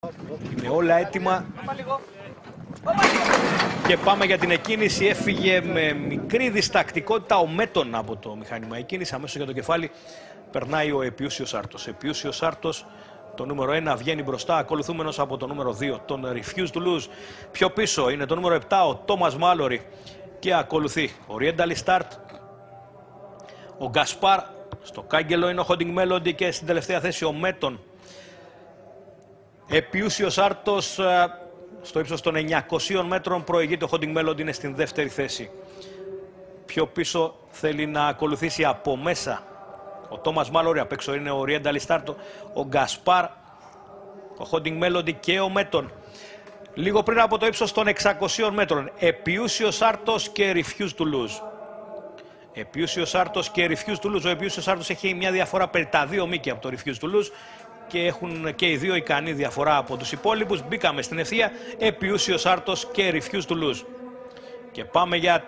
Είναι όλα έτοιμα. Και πάμε για την εκκίνηση. Έφυγε με μικρή διστακτικότητα ο Μέτων από το μηχάνημα εκκίνηση. Αμέσως για το κεφάλι περνάει ο Επιούσιος Άρτος. Επιούσιος Άρτος, το νούμερο 1, βγαίνει μπροστά, ακολουθούμενος από το νούμερο 2, τον Refuse to Lose. Πιο πίσω είναι το νούμερο 7, ο Τόμας Μάλορι. Και ακολουθεί ο Oriental Start, ο Γκασπάρ. Στο κάγκελο είναι ο Holding Melody και στην τελευταία θέση ο Μέτων. Επιούσιος Άρτος στο ύψος των 900 μέτρων προηγείται, ο Holding Melody είναι στην δεύτερη θέση. Πιο πίσω θέλει να ακολουθήσει από μέσα ο Τόμας Μάλορι, απ' έξω είναι ο Oriental Start, ο Γκασπάρ, ο Holding Melody και ο Μέτων. Λίγο πριν από το ύψος των 600 μέτρων, Επιούσιος Άρτος και Refuse to Lose. Επιούσιος Άρτος και Refuse to Lose. Ο Επιούσιος Άρτος έχει μια διαφορά περί τα 2 μήκη από το Refuse to Lose και έχουν και οι δύο ικανή διαφορά από τους υπόλοιπους. Μπήκαμε στην ευθεία, Επιούσιος Άρτος και Refuse to Lose. Και πάμε για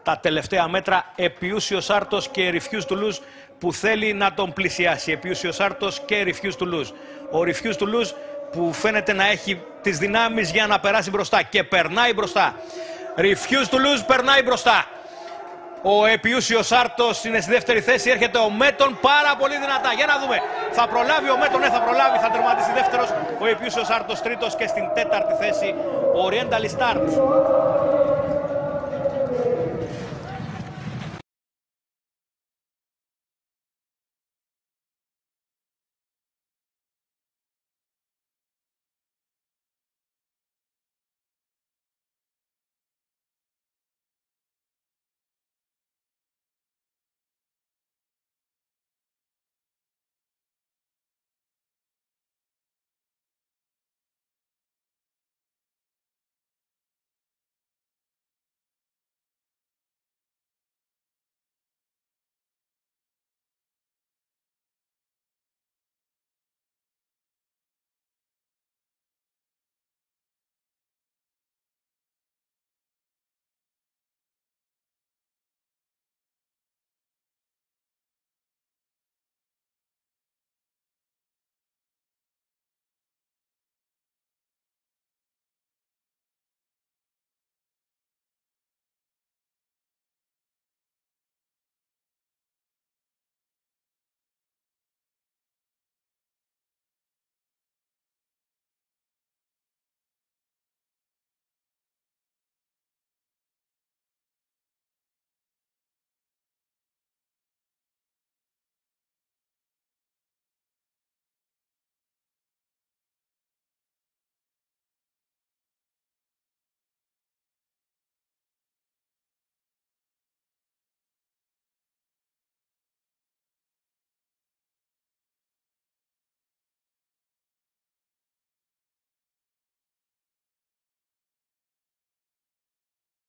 τα τελευταία μέτρα, Επιούσιος Άρτος και Refuse to Lose, που θέλει να τον πλησιάσει. Επιούσιος Άρτος και Refuse to Lose. Ο Refuse to Lose που φαίνεται να έχει τις δυνάμεις για να περάσει μπροστά και περνάει μπροστά. Refuse to Lose περνάει μπροστά. Ο Επιούσιος Άρτος είναι στη δεύτερη θέση, έρχεται ο Μέτων πάρα πολύ δυνατά. Για να δούμε, θα προλάβει ο Μέτων, θα προλάβει, θα τερματίσει δεύτερος. Ο Επιούσιος Άρτος τρίτος και στην τέταρτη θέση ο Oriental Start.